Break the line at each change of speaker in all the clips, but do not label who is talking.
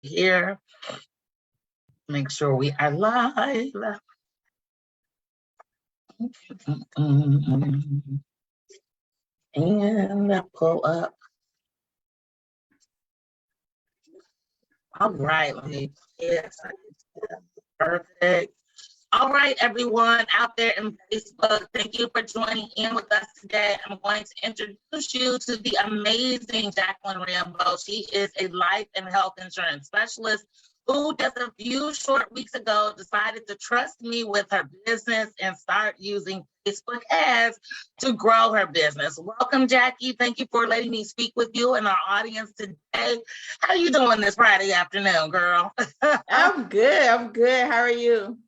here. Make sure we are live. And pull up. All right, let me, yes, perfect. All right, everyone out there in Facebook, thank you for joining in with us today. I'm going to introduce you to the amazing Jacqueline Rambo. She is a life and health insurance specialist who just a few short weeks ago decided to trust me with her business and start using Facebook ads to grow her business. Welcome, Jackie. Thank you for letting me speak with you and our audience today. How are you doing this Friday afternoon, girl?
I'm good. How are you?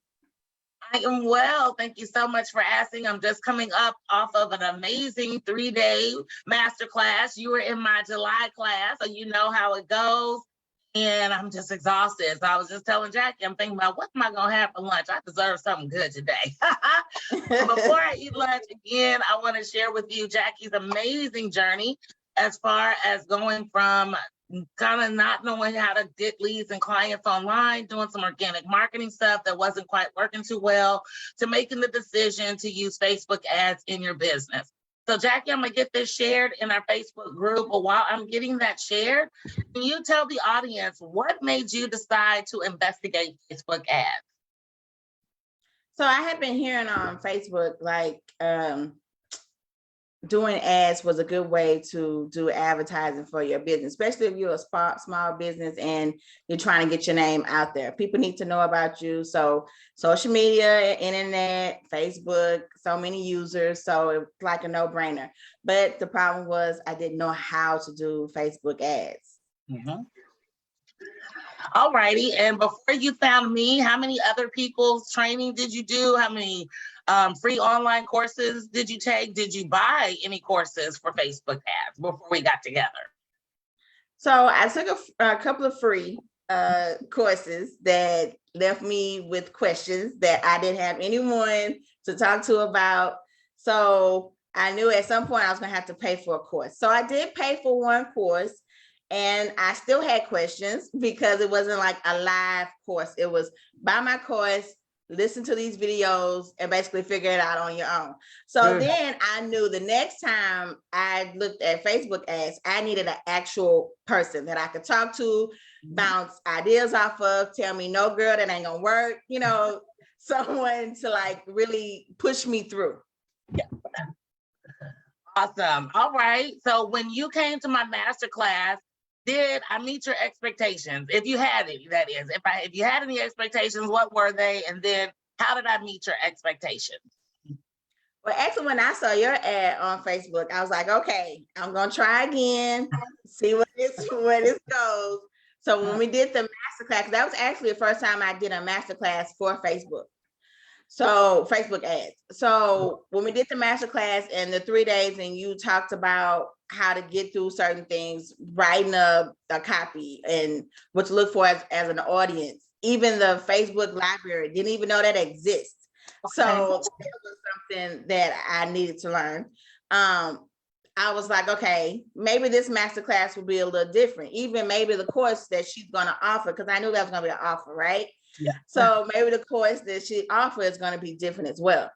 I am well. Thank you so much for asking. I'm just coming up off of an amazing 3-day masterclass. You were in my July class, so you know how it goes. And I'm just exhausted. So I was just telling Jackie, I'm thinking about what am I going to have for lunch? I deserve something good today. Before I eat lunch again, I want to share with you Jackie's amazing journey as far as going from kind of not knowing how to get leads and clients online, doing some organic marketing stuff that wasn't quite working too well, to making the decision to use Facebook ads in your business. So Jackie, I'm gonna get this shared in our Facebook group, but while I'm getting that shared, can you tell the audience what made you decide to investigate Facebook ads?
So I had been hearing on Facebook, like doing ads was a good way to do advertising for your business, especially if you're a small business and you're trying to get your name out there. People need to know about you. So social media, internet, Facebook, so many users. So it's like a no-brainer. But the problem was I didn't know how to do Facebook ads.
Mm-hmm. All righty. And before you found me, how many other people's training did you do? How many free online courses did you take? Did you buy any courses for Facebook ads before we got together?
So I took a couple of free courses that left me with questions that I didn't have anyone to talk to about. So I knew at some point I was going to have to pay for a course. So I did pay for one course. And I still had questions because it wasn't like a live course. It was buy my course, listen to these videos, and basically figure it out on your own. So then I knew the next time I looked at Facebook ads, I needed an actual person that I could talk to, bounce ideas off of, tell me, no, girl, that ain't gonna work. You know, someone to like really push me through.
Yeah. Awesome. All right. So when you came to my masterclass, did I meet your expectations? If you had any, that is. If you had any expectations, what were they? And then how did I meet your expectations?
Well, actually, when I saw your ad on Facebook, I was like, okay, I'm gonna try again, see where this goes. So when we did the masterclass, that was actually the first time I did a masterclass for Facebook. So Facebook ads. So when we did the masterclass and the 3 days, and you talked about how to get through certain things, writing a copy and what to look for as an audience, even the Facebook library, didn't even know that exists. So it was something that I needed to learn. I was like, okay, maybe this masterclass will be a little different. Even maybe the course that she's going to offer, because I knew that was going to be an offer, right?
Yeah.
So maybe the course that she offers is going to be different as well.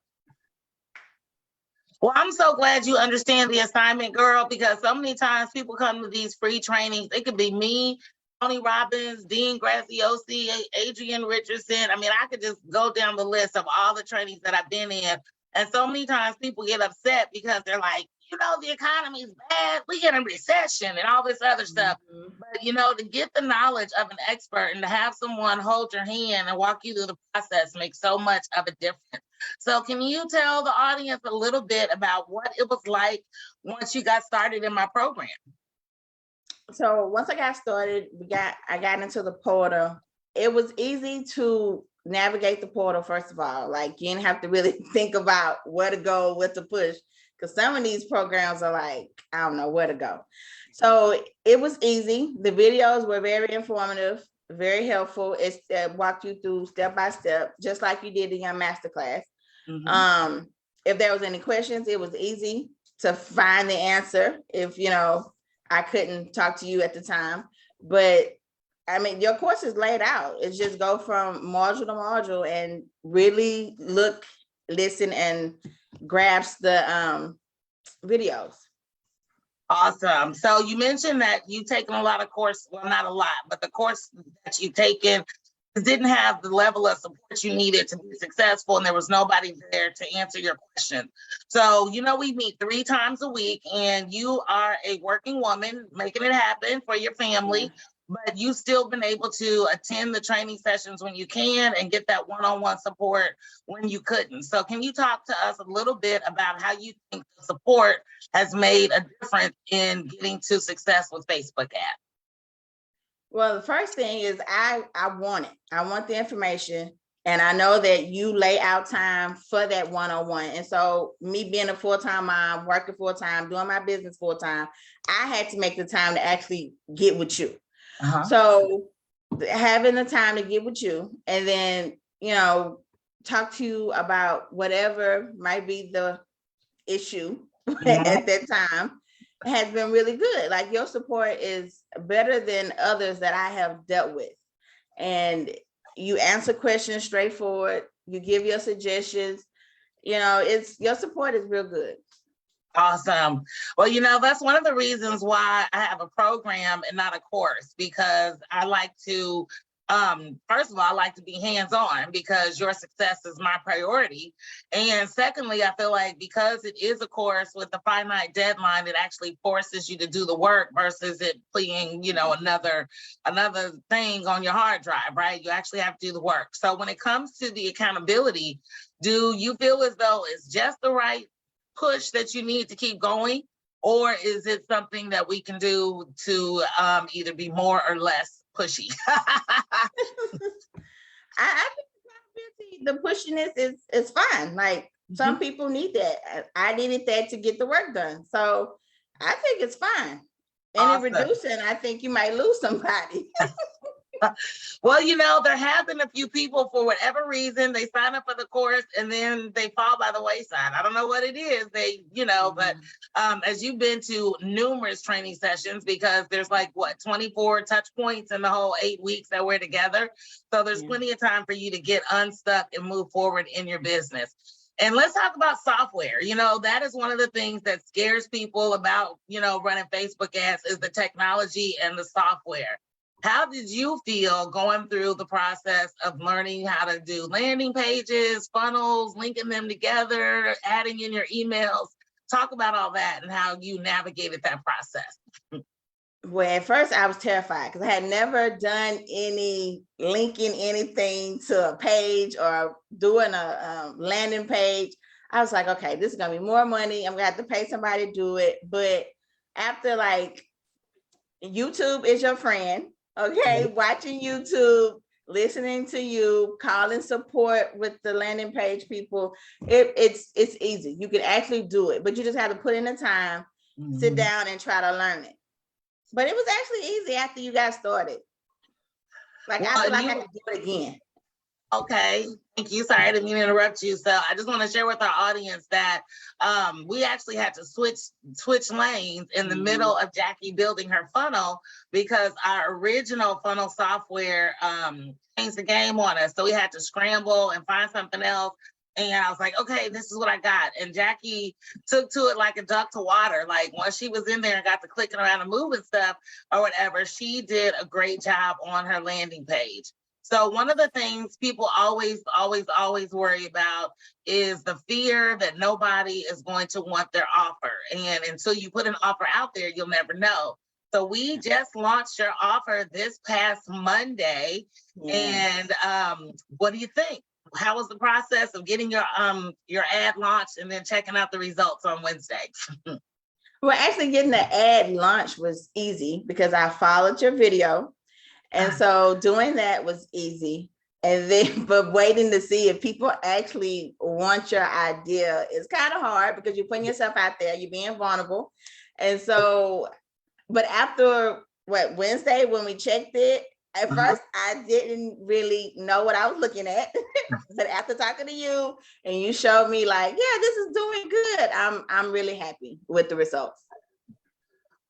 Well, I'm so glad you understand the assignment, girl, because so many times people come to these free trainings. It could be me, Tony Robbins, Dean Graziosi, Adrian Richardson. I mean, I could just go down the list of all the trainings that I've been in. And so many times people get upset because they're like, you know, the economy's bad, we get a recession and all this other stuff. But, you know, to get the knowledge of an expert and to have someone hold your hand and walk you through the process makes so much of a difference. So can you tell the audience a little bit about what it was like once you got started in my program?
So once I got started, I got into the portal. It was easy to navigate the portal, first of all. Like, you didn't have to really think about where to go, what to push, because some of these programs are like, I don't know where to go. So it was easy. The videos were very informative, very helpful. It walked you through step by step, just like you did in your masterclass. If there was any questions, it was easy to find the answer if, you know, I couldn't talk to you at the time. But I mean, your course is laid out. It's just go from module to module and really look, listen, and grasp the videos.
Awesome. So you mentioned that you've taken a lot of course, well, not a lot, but the course that you've taken didn't have the level of support you needed to be successful, and there was nobody there to answer your question. So, you know, we meet 3 times a week, and you are a working woman making it happen for your family, but you've still been able to attend the training sessions when you can and get that one-on-one support when you couldn't. So can you talk to us a little bit about how you think the support has made a difference in getting to success with Facebook ads?
Well, the first thing is I want it. I want the information. And I know that you lay out time for that one-on-one. And so me being a full-time mom, working full-time, doing my business full-time, I had to make the time to actually get with you. So having the time to get with you and then, you know, talk to you about whatever might be the issue at that time has been really good. Like your support is better than others that I have dealt with. And you answer questions straightforward. You give your suggestions. You know, your support is real good.
Awesome. Well, you know, that's one of the reasons why I have a program and not a course, because I like to, first of all, I like to be hands-on because your success is my priority. And secondly, I feel like because it is a course with a finite deadline, it actually forces you to do the work versus it being, you know, another thing on your hard drive, right? You actually have to do the work. So when it comes to the accountability, do you feel as though it's just the right push that you need to keep going, or is it something that we can do to either be more or less pushy?
I think the pushiness is fine. Like some people need that. I needed that to get the work done. So I think it's fine. And
Awesome.
in reducing, I think you might lose somebody.
Well, you know, there have been a few people, for whatever reason, they sign up for the course and then they fall by the wayside. I don't know what it is. They, you know, but as you've been to numerous training sessions, because there's like, what, 24 touch points in the whole 8 weeks that we're together. So there's plenty of time for you to get unstuck and move forward in your business. And let's talk about software. You know, that is one of the things that scares people about, you know, running Facebook ads is the technology and the software. How did you feel going through the process of learning how to do landing pages, funnels, linking them together, adding in your emails? Talk about all that and how you navigated that process.
Well, at first I was terrified because I had never done any linking anything to a page or doing a landing page. I was like, okay, this is gonna be more money. I'm gonna have to pay somebody to do it. But after, like, YouTube is your friend. Okay, watching YouTube, listening to you, calling support with the landing page people, it's easy. You can actually do it, but you just have to put in the time, sit down and try to learn it. But it was actually easy after you got started. Like, I feel like I could do it again.
Okay, thank you. Sorry, I didn't mean to interrupt you. So I just want to share with our audience that we actually had to switch lanes in the middle of Jackie building her funnel because our original funnel software changed the game on us. So we had to scramble and find something else. And I was like, okay, this is what I got. And Jackie took to it like a duck to water. Like once she was in there and got to clicking around and moving stuff or whatever, she did a great job on her landing page. So one of the things people always worry about is the fear that nobody is going to want their offer. And until you put an offer out there, you'll never know. So we just launched your offer this past Monday. And what do you think? How was the process of getting your ad launched and then checking out the results on Wednesday?
Well, actually getting the ad launch was easy because I followed your video. And so doing that was easy. And then, but waiting to see if people actually want your idea is kind of hard because you're putting yourself out there, you're being vulnerable. And so, but after Wednesday, when we checked it, at first I didn't really know what I was looking at. But after talking to you and you showed me like, yeah, this is doing good, I'm really happy with the results.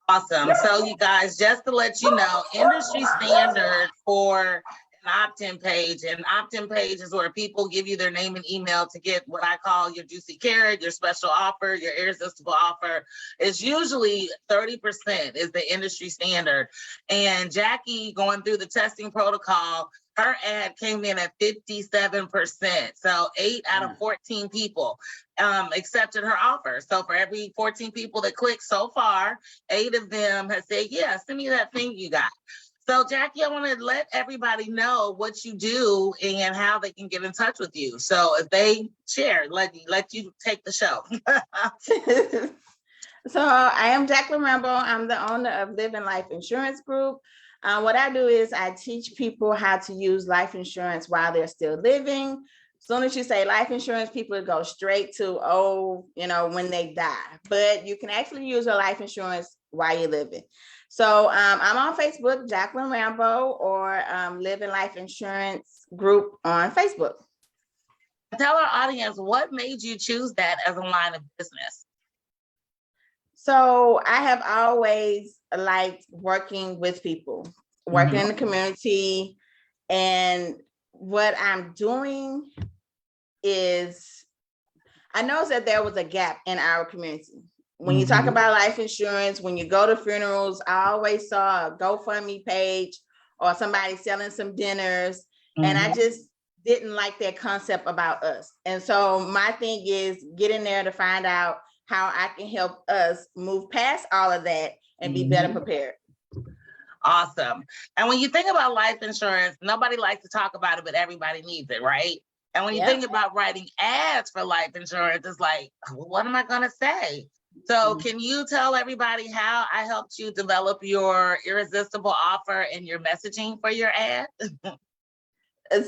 Awesome. So you guys, just to let you know, industry standard for an opt-in page, and opt-in page is where people give you their name and email to get what I call your juicy carrot, your special offer, your irresistible offer. Is usually 30% is the industry standard. And Jackie, going through the testing protocol, her ad came in at 57%. So 8 out of 14 people accepted her offer. So for every 14 people that clicked so far, 8 of them have said, yeah, send me that thing you got. So Jackie, I want to let everybody know what you do and how they can get in touch with you. So if they share, let you take the show.
So I am Jacqueline Rambo. I'm the owner of Living Life Insurance Group. What I do is I teach people how to use life insurance while they're still living. As soon as you say life insurance, people go straight to, when they die. But you can actually use your life insurance while you're living. So I'm on Facebook, Jacqueline Rambo, or Living Life Insurance Group on Facebook.
Tell our audience, what made you choose that as a line of business?
So I have always liked working with people, working in the community. And what I'm doing is, I know that there was a gap in our community. When you talk about life insurance, when you go to funerals, I always saw a GoFundMe page or somebody selling some dinners. And I just didn't like that concept about us. And so my thing is getting there to find out how I can help us move past all of that and be better prepared.
Awesome. And when you think about life insurance, nobody likes to talk about it, but everybody needs it, right? And when you think about writing ads for life insurance, it's like, what am I going to say? So can you tell everybody how I helped you develop your irresistible offer and your messaging for your ad?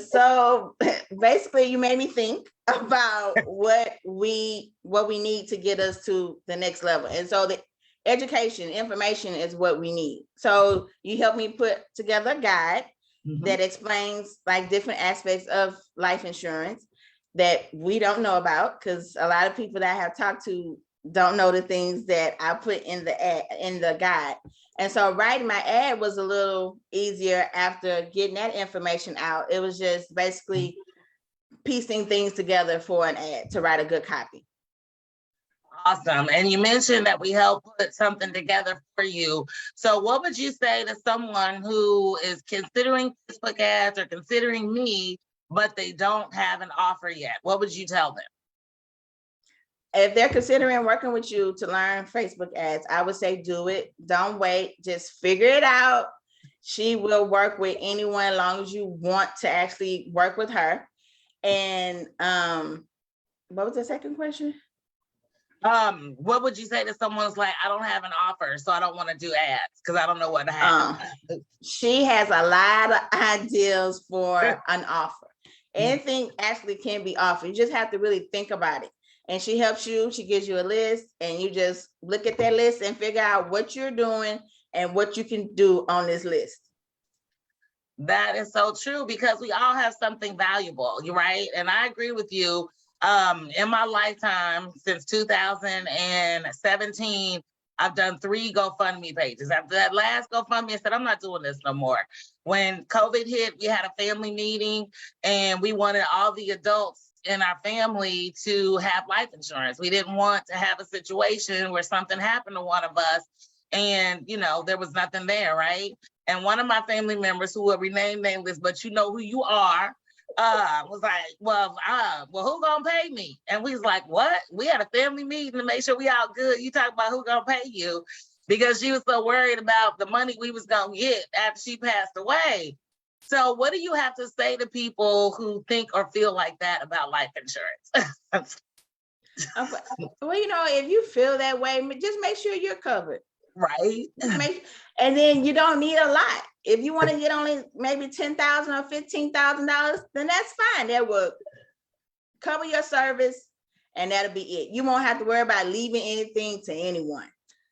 So basically you made me think about what we need to get us to the next level. And so the education, information is what we need. So you helped me put together a guide that explains like different aspects of life insurance that we don't know about, because a lot of people that I have talked to don't know the things that I put in the ad, in the guide. And so writing my ad was a little easier after getting that information out. It was just basically piecing things together for an ad to write a good copy.
Awesome. And you mentioned that we help put something together for you. So what would you say to someone who is considering Facebook ads or considering me, but they don't have an offer yet? What would you tell them?
If they're considering working with you to learn Facebook ads, I would say do it. Don't wait. Just figure it out. She will work with anyone as long as you want to actually work with her. And what was the second question?
What would you say to someone who's like, I don't have an offer, so I don't want to do ads because I don't know what to have?
She has a lot of ideas for an offer. Anything actually can be offered. You just have to really think about it. And she helps you, she gives you a list, and you just look at that list and figure out what you're doing and what you can do on this list.
That is so true, because we all have something valuable, you're right? And I agree with you. In my lifetime, since 2017, I've done 3 GoFundMe pages. After that last GoFundMe, I said, I'm not doing this no more. When COVID hit, we had a family meeting and we wanted all the adults in our family to have life insurance. We didn't want to have a situation where something happened to one of us and, there was nothing there, right? And one of my family members, who will remain nameless, but you know who you are, was like, well, who gonna pay me? And we was like, what? We had a family meeting to make sure we all good. You talk about who gonna pay you, because she was so worried about the money we was gonna get after she passed away. So what do you have to say to people who think or feel like that about life insurance?
Well, if you feel that way, just make sure you're covered.
Right.
And then you don't need a lot. If you want to get only maybe $10,000 or $15,000, then that's fine. That will cover your service and that'll be it. You won't have to worry about leaving anything to anyone.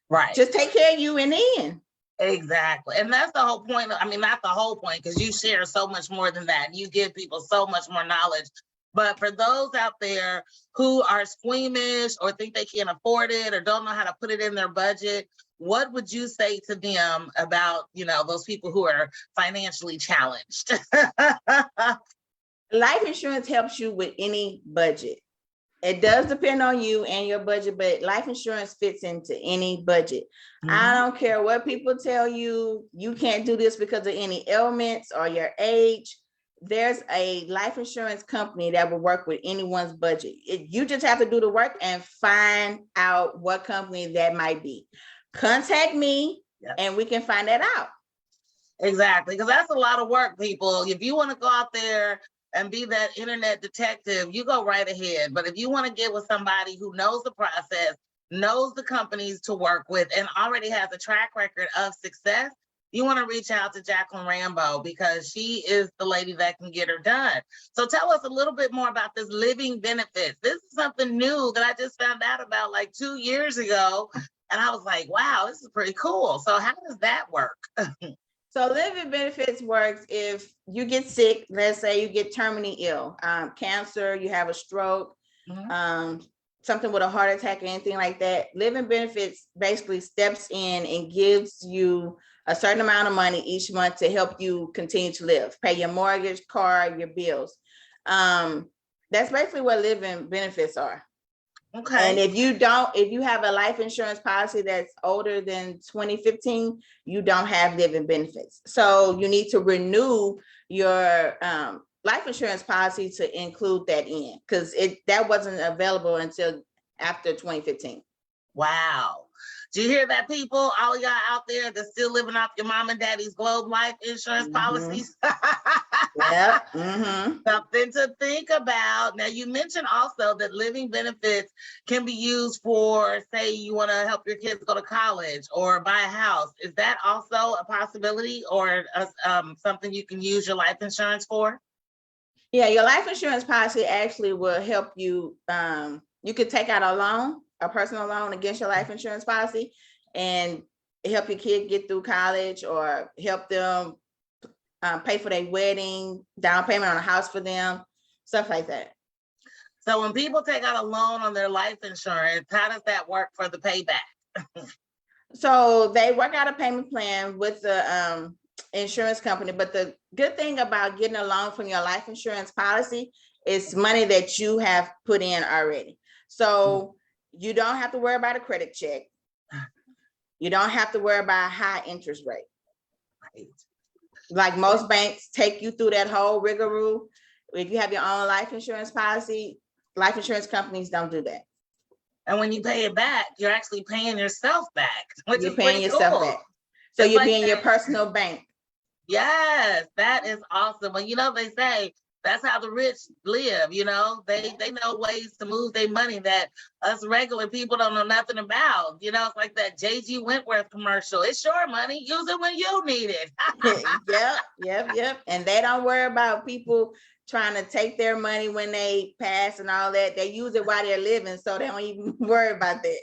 Right.
Just take care of you in the end.
Exactly. And that's the whole point. I mean, not the whole point, because you share so much more than that. You give people so much more knowledge But for those out there who are squeamish or think they can't afford it or don't know how to put it in their budget, what would you say to them about, those people who are financially challenged?
Life insurance helps you with any budget. It does depend on you and your budget, but life insurance fits into any budget. I don't care what people tell you, you can't do this because of any ailments or your age. There's a life insurance company that will work with anyone's budget. You just have to do the work and find out what company that might be. Contact me and we can find that out.
Exactly, because that's a lot of work, people. If you want to go out there and be that internet detective, you go right ahead. But if you want to get with somebody who knows the process, knows the companies to work with, and already has a track record of success, you want to reach out to Jacqueline Rambo because she is the lady that can get her done. So tell us a little bit more about this living benefits. This is something new that I just found out about like 2 years ago. And I was like, wow, this is pretty cool. So how does that work?
So living benefits works if you get sick, let's say you get terminally ill, cancer, you have a stroke, something with a heart attack or anything like that. Living benefits basically steps in and gives you a certain amount of money each month to help you continue to live, pay your mortgage, car, your bills. That's basically what living benefits are. Okay. And if you have a life insurance policy that's older than 2015, you don't have living benefits. So you need to renew your life insurance policy to include that in, because that wasn't available until after 2015. Wow.
Do you hear that, people? All of y'all out there that's still living off your mom and daddy's Globe life insurance policies?
Yep.
Something to think about. Now, you mentioned also that living benefits can be used for, say, you want to help your kids go to college or buy a house. Is that also a possibility or something you can use your life insurance for?
Yeah, your life insurance policy actually will help you. You could take out a loan, a personal loan against your life insurance policy, and help your kid get through college or help them pay for their wedding, down payment on a house for them, stuff like that.
So when people take out a loan on their life insurance, how does that work for the payback?
So they work out a payment plan with the insurance company, but the good thing about getting a loan from your life insurance policy is money that you have put in already. So you don't have to worry about a credit check. You don't have to worry about a high interest rate. Right. Like most banks take you through that whole rigmarole. If you have your own life insurance policy, life insurance companies don't do that.
And when you pay it back, you're actually paying yourself back.
You're paying yourself back. So you're being your personal bank.
Yes, that is awesome. Well, they say that's how the rich live, they know ways to move their money that us regular people don't know nothing about. It's like that J.G. Wentworth commercial. It's your money. Use it when you need it.
Yep. And they don't worry about people trying to take their money when they pass and all that. They use it while they're living, so they don't even worry about that.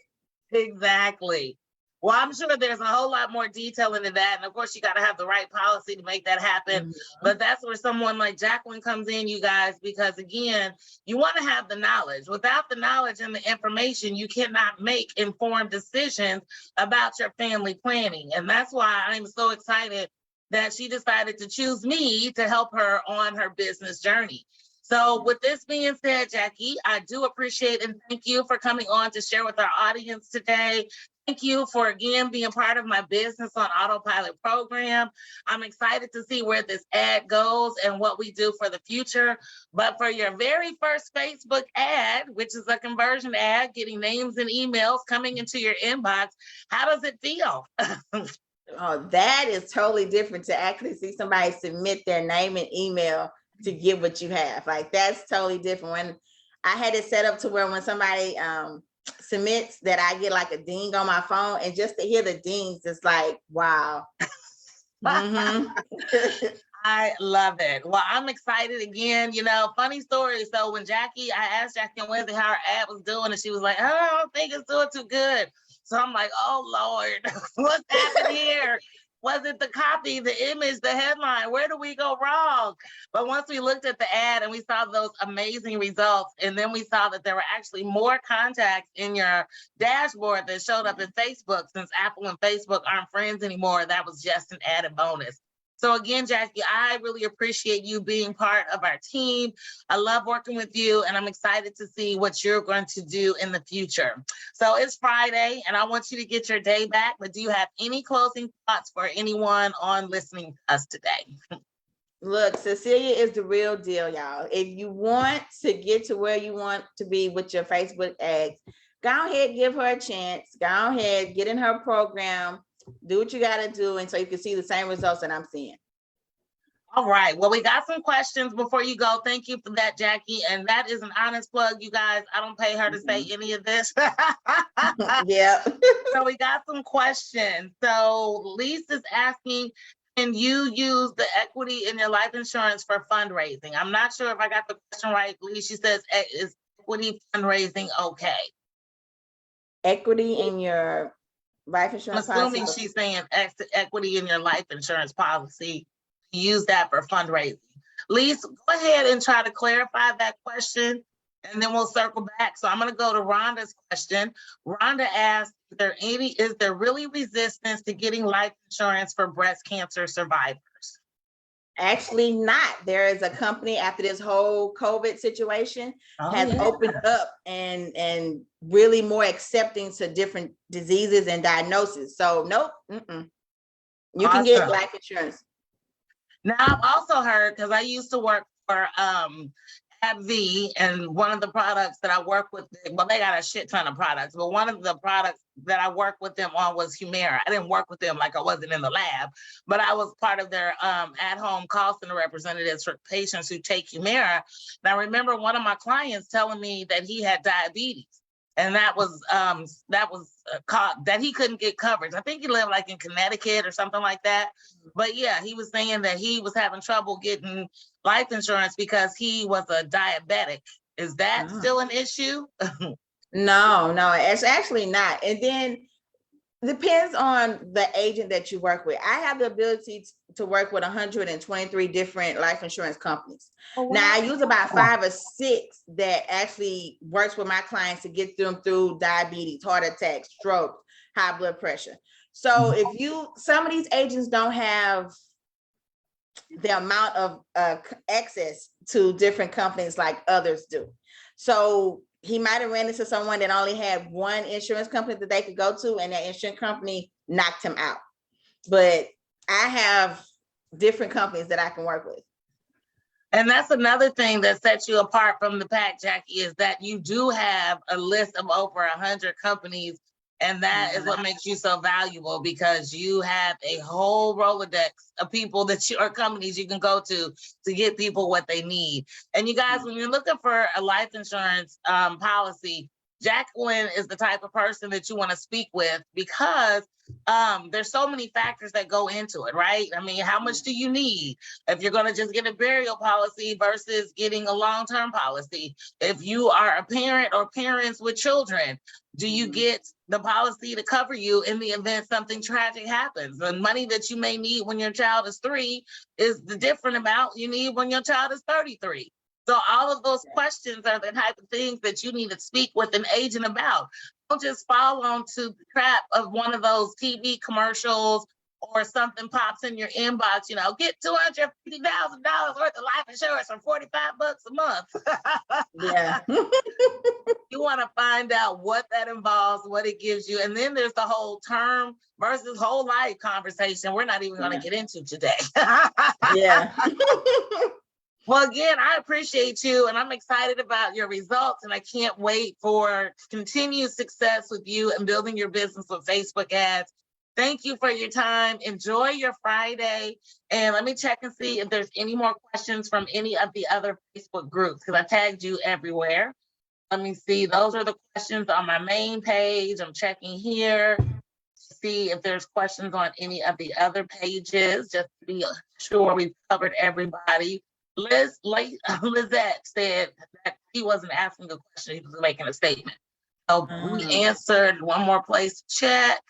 Exactly. Well, I'm sure there's a whole lot more detail into that. And of course, you got to have the right policy to make that happen. But that's where someone like Jacqueline comes in, you guys, because again, you want to have the knowledge. Without the knowledge and the information, you cannot make informed decisions about your family planning. And that's why I'm so excited that she decided to choose me to help her on her business journey. So with this being said, Jackie, I do appreciate and thank you for coming on to share with our audience today. Thank you for, again, being part of my Business on Autopilot program. I'm excited to see where this ad goes and what we do for the future. But for your very first Facebook ad, which is a conversion ad, getting names and emails coming into your inbox, how does it feel?
Oh, that is totally different to actually see somebody submit their name and email to get what you have. Like, that's totally different. When I had it set up to where when somebody submits that, I get like a ding on my phone, and just to hear the dings, it's like, wow.
I love it. Well, I'm excited again. Funny story. So when I asked Jackie on Wednesday how her ad was doing, and she was like, oh, I don't think it's doing too good. So I'm like, oh Lord, what's happening here? Was it the copy, the image, the headline? Where do we go wrong? But once we looked at the ad and we saw those amazing results, and then we saw that there were actually more contacts in your dashboard that showed up in Facebook, since Apple and Facebook aren't friends anymore, that was just an added bonus. So again, Jackie, I really appreciate you being part of our team. I love working with you, and I'm excited to see what you're going to do in the future. So it's Friday, and I want you to get your day back, but do you have any closing thoughts for anyone on listening to us today?
Look, Cecilia is the real deal, y'all. If you want to get to where you want to be with your Facebook ads, go ahead, give her a chance. Go ahead, get in her program, do what you got to do, and so you can see the same results that I'm seeing.
All right. Well, we got some questions before you go. Thank you for that, Jackie. And that is an honest plug, you guys. I don't pay her to say any of this.
Yeah.
So we got some questions. So Lisa's asking, can you use the equity in your life insurance for fundraising? I'm not sure if I got the question right. Lisa, she says, is equity fundraising okay?
Equity in your life
I'm
insurance
assuming
policy.
she's saying equity in your life insurance policy, use that for fundraising. Lisa, go ahead and try to clarify that question, and then we'll circle back. So I'm going to go to Rhonda's question. Rhonda asked, is there really resistance to getting life insurance for breast cancer survivors?
Actually not. There is a company after this whole COVID situation has opened up and really more accepting to different diseases and diagnoses. So nope, you can get life insurance.
Now I've also heard, because I used to work for AbbVie, and one of the products that I work with, well, they got a shit ton of products, but one of the products that I worked with them on was Humira. I didn't work with them like I wasn't in the lab, but I was part of their at-home call center representatives for patients who take Humira. And I remember one of my clients telling me that he had diabetes, and that was caught that he couldn't get coverage. I think he lived like in Connecticut or something like that. But yeah, he was saying that he was having trouble getting life insurance because he was a diabetic. Is that still an issue?
No, it's actually not. And then depends on the agent that you work with. I have the ability to work with 123 different life insurance companies. Oh, wow. Now I use about 5 or 6 that actually works with my clients to get them through diabetes, heart attacks, stroke, high blood pressure. So if some of these agents don't have the amount of access to different companies like others do. So he might have ran into someone that only had one insurance company that they could go to, and that insurance company knocked him out. But I have different companies that I can work with.
And that's another thing that sets you apart from the pack, Jackie, is that you do have a list of over 100 companies. And that is what makes you so valuable, because you have a whole Rolodex of people or companies you can go to get people what they need. And you guys, when you're looking for a life insurance policy, Jacqueline is the type of person that you want to speak with, because there's so many factors that go into it, right? I mean, how much do you need if you're going to just get a burial policy versus getting a long-term policy? If you are a parent or parents with children, do you get the policy to cover you in the event something tragic happens? The money that you may need when your child is 3 is the different amount you need when your child is 33. So all of those questions are the type of things that you need to speak with an agent about. Don't just fall onto the trap of one of those TV commercials or something pops in your inbox, get $250,000 worth of life insurance for $45 a month.
Yeah.
You want to find out what that involves, what it gives you. And then there's the whole term versus whole life conversation we're not even going to get into today.
Yeah.
Well, again, I appreciate you, and I'm excited about your results, and I can't wait for continued success with you and building your business with Facebook ads. Thank you for your time. Enjoy your Friday, and let me check and see if there's any more questions from any of the other Facebook groups, because I tagged you everywhere. Let me see. Those are the questions on my main page. I'm checking here to see if there's questions on any of the other pages, just to be sure we've covered everybody. Lizette said that he wasn't asking a question, he was making a statement. So we answered. One more place to check.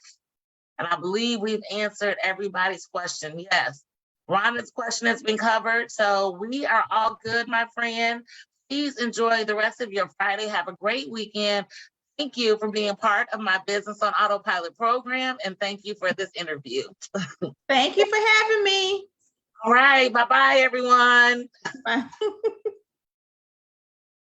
And I believe we've answered everybody's question. Yes. Rhonda's question has been covered. So we are all good, my friend. Please enjoy the rest of your Friday. Have a great weekend. Thank you for being part of my Business on Autopilot program. And thank you for this interview.
Thank you for having me.
All right. Bye-bye, everyone.
Bye.